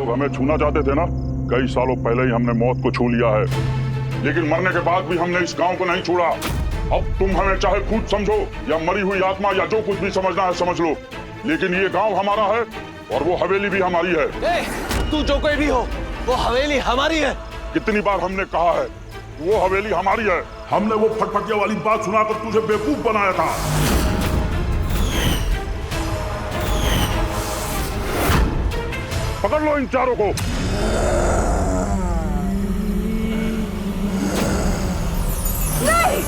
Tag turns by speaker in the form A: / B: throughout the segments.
A: लोग हमें छूना चाहते थे ना, कई सालों पहले ही हमने मौत को छू लिया है, लेकिन मरने के बाद भी हमने इस गांव को नहीं छोड़ा। अब तुम हमें चाहे भूत समझो या मरी हुई आत्मा या जो कुछ भी समझना है समझ लो, लेकिन ये गांव हमारा है और वो हवेली भी हमारी है।
B: तू जो कोई भी हो, वो हवेली हमारी है।
A: कितनी बार हमने कहा है वो हवेली हमारी है। हमने वो फटफटिया वाली बात सुनाकर तुझे बेवकूफ बनाया था। पकड़ लो इन चारों को।
C: नहीं!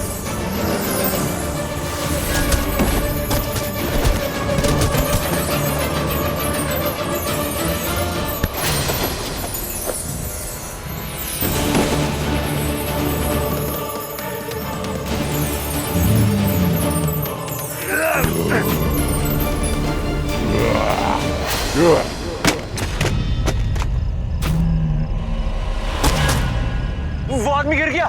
B: वो आदमी गिर गया।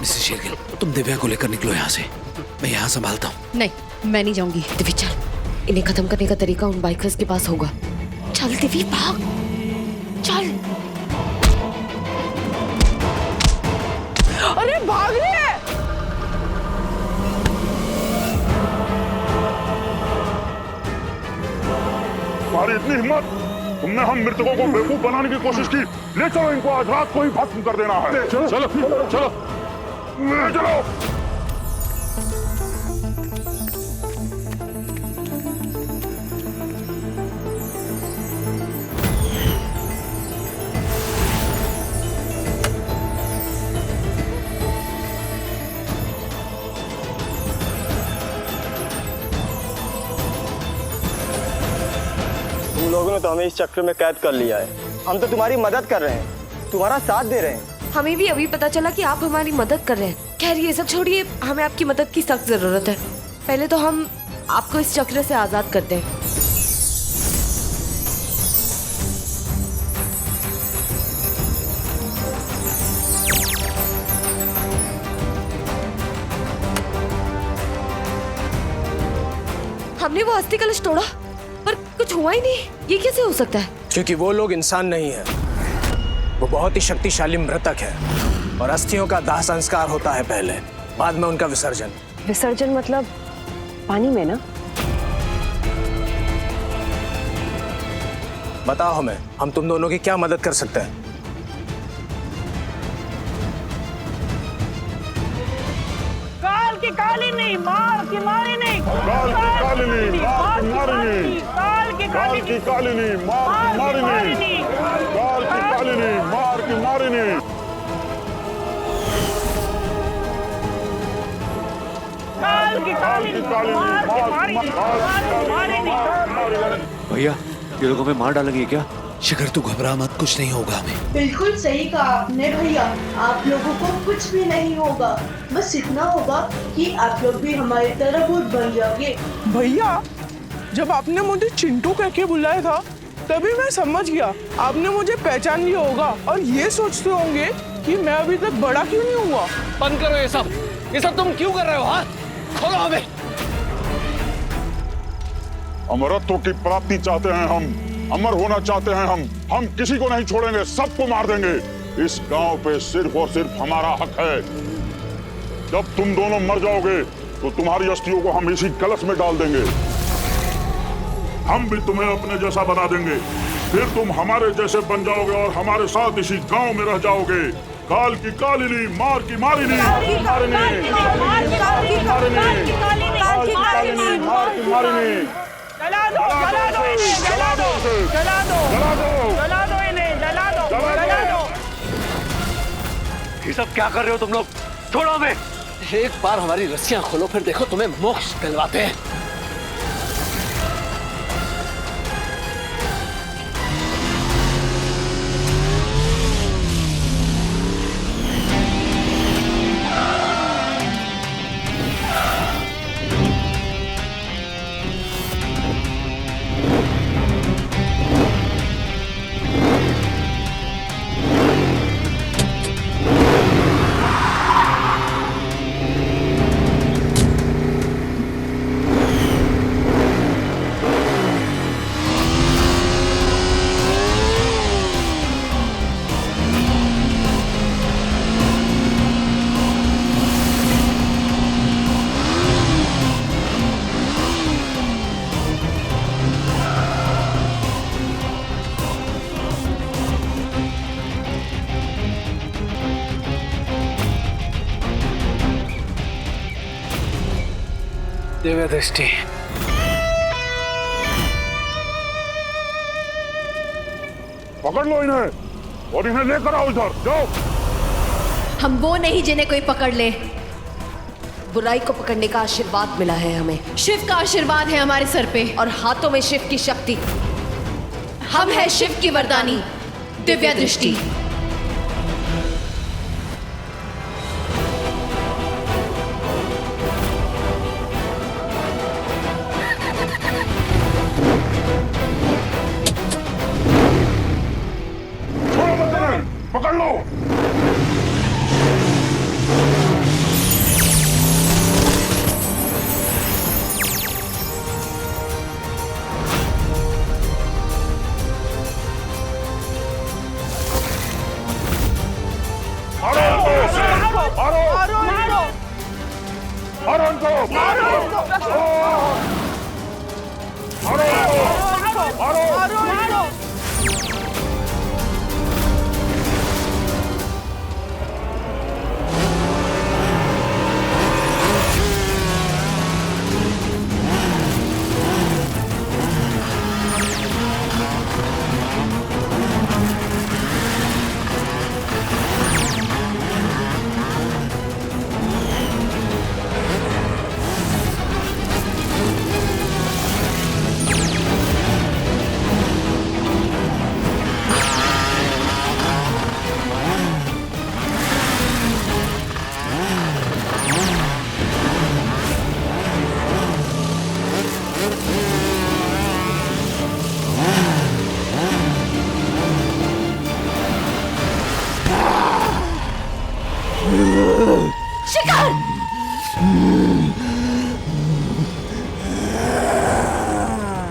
D: मिसेस शेरगिल, तुम दिव्या को लेकर निकलो यहाँ से, मैं यहाँ संभालता हूँ।
E: नहीं, मैं नहीं जाऊंगी।
F: दिव्या चल, इन्हें खत्म करने का तरीका उन बाइकर्स के पास होगा। चल दिव्या भाग, चल।
C: अरे भाग रही है।
A: तुम्हारी इतनी हिम्मत, तुमने हम मृतकों को बेवकूफ बनाने की कोशिश की। ले चलो इनको, आज रात को ही भस्म कर देना है। चलो चलो चलो ले चलो।
B: तुम लोगों ने तो हमें इस चक्कर में कैद कर लिया है। हम तो तुम्हारी मदद कर रहे हैं, तुम्हारा साथ दे रहे हैं।
F: हमें भी अभी पता चला कि आप हमारी मदद कर रहे हैं। खैर ये सब छोड़िए, हमें आपकी मदद की सख्त जरूरत है। पहले तो हम आपको इस चक्र से आजाद करते हैं। हमने वो अस्थि कलश तोड़ा पर कुछ हुआ ही नहीं। ये कैसे हो सकता है?
G: क्योंकि वो लोग इंसान नहीं है, वो बहुत ही शक्तिशाली मृतक है और अस्थियों का दाह संस्कार होता है पहले, बाद में उनका विसर्जन।
F: विसर्जन मतलब पानी में ना?
G: बताओ हमें, हम तुम दोनों की क्या मदद कर सकते हैं?
C: काल की कालिनी, मार की मारिनी,
A: काल की कालिनी, मार की मारिनी,
C: काल की
A: काल की कालिनी, मार की मारिनी, काल की कालिनी, मार की मारिनी।
C: काल की कालिनी, मार की मारिनी।
D: भैया, ये लोग हमें मार डालेंगे क्या? शिखर तू घबरा मत, कुछ नहीं होगा हमें।
H: बिल्कुल सही कहा आपने भैया, आप लोगों को कुछ भी नहीं होगा। बस इतना होगा कि आप लोग भी हमारी तरह भूत बन जाओगे।
C: भैया, जब आपने मुझे चिंटू कह के बुलाया था तभी मैं समझ गया आपने मुझे पहचान लिया होगा और ये सोचते होंगे कि मैं अभी तक बड़ा क्यों नहीं हुआ।
B: बंद करो ये सब तुम क्यों कर रहे हो? हाँ, खोलो हमें।
A: अमरत्व की प्राप्ति चाहते हैं हम, अमर होना चाहते हैं हम किसी को नहीं छोड़ेंगे, सबको मार देंगे। इस गांव पे सिर्फ और सिर्फ हमारा हक है। जब तुम दोनों मर जाओगे तो तुम्हारी अस्थियों को हम इसी कलश में डाल देंगे। हम भी तुम्हें अपने जैसा बना देंगे, फिर तुम हमारे जैसे बन जाओगे और हमारे साथ इसी गांव में रह जाओगे। काल की कालिनी, मार की मारिनी, मारिनी, काल की कालिनी, मार की मारिनी।
C: जला दो, जला दो इन्हें, जला दो, जला दो,
A: जला दो,
C: जला दो इन्हें, जला दो, जला दो।
B: ये सब क्या कर रहे हो तुम लोग? छोड़ो हमें। एक बार हमारी रस्सियां खोलो, फिर देखो तुम्हें मोक्ष दिलवाते हैं। दिव्य दृष्टि।
A: पकड़ लो इन्हें और इन्हें लेकर आओ इधर, जाओ।
F: हम वो नहीं जिन्हें कोई पकड़ ले। बुराई को पकड़ने का आशीर्वाद मिला है हमें।
E: शिव का आशीर्वाद है हमारे सर पे
F: और हाथों में शिव की शक्ति।
E: हम है शिव की वरदानी दिव्या दृष्टि।
A: छोड़ो मत इन्हें, पकड़ लो।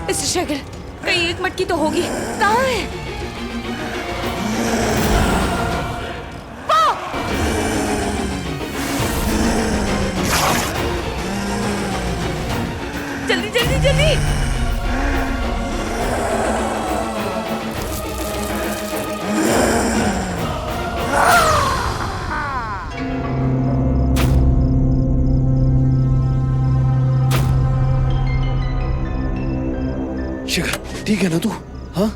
F: मिस्टर शेखर, कहीं एक मटकी तो होगी। कहाँ है? जल्दी जल्दी जल्दी।
D: शिखर ठीक है ना तू? हाँ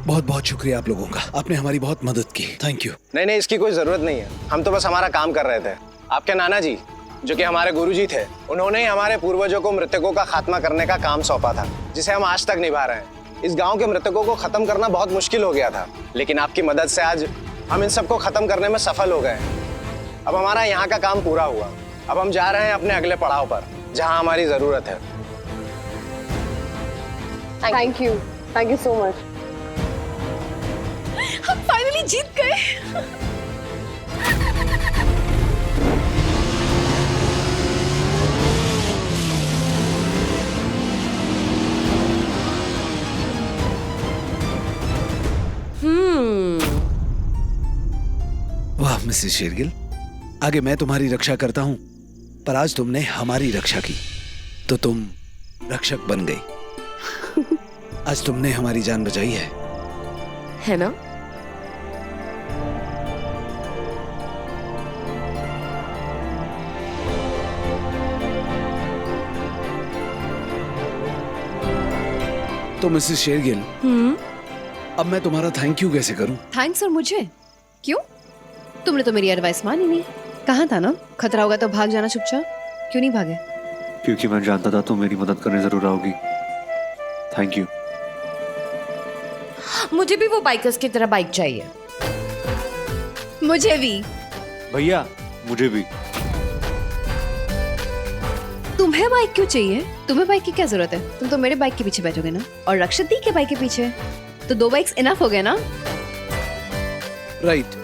D: बहुत बहुत शुक्रिया आप लोगों का, आपने हमारी बहुत मदद की। Thank you.
G: नहीं नहीं, इसकी कोई जरूरत नहीं है। हम तो बस हमारा काम कर रहे थे। आपके नाना जी जो कि हमारे गुरुजी थे, उन्होंने ही हमारे पूर्वजों को मृतकों का खात्मा करने का काम सौंपा था, जिसे हम आज तक निभा रहे हैं। इस गांव के मृतकों को खत्म करना बहुत मुश्किल हो गया था, लेकिन आपकी मदद से आज हम इन सबको खत्म करने में सफल हो गए। अब हमारा यहाँ का काम पूरा हुआ। अब हम जा रहे हैं अपने अगले पड़ाव पर, जहाँ हमारी जरूरत है।
E: Thank you so much. हम फाइनली जीत गए।
D: वाह मिसेस शेरगिल, आगे मैं तुम्हारी रक्षा करता हूं, पर आज तुमने हमारी रक्षा की तो तुम रक्षक बन गई। आज तुमने हमारी जान बचाई है
F: ना?
D: तो मिसेस शेरगिल, अब मैं तुम्हारा थैंक यू कैसे करूं?
E: थैंक्स और मुझे क्यों? तुमने तो मेरी एडवाइस मानी नहीं। कहा था ना खतरा होगा तो भाग जाना चुपचाप, क्यों नहीं भागे?
D: क्योंकि मैं जानता था तुम मेरी मदद करने जरूर आओगी। Thank you.
F: मुझे भी वो बाइकर्स की तरह बाइक चाहिए।
E: मुझे भी।
D: भैया मुझे भी।
E: तुम्हें बाइक क्यों चाहिए? तुम्हें बाइक की क्या जरूरत है? तुम तो मेरे बाइक के पीछे बैठोगे ना, और रक्षित दी के बाइक के पीछे, तो 2 बाइक्स इनफ हो गए ना?
D: राइट।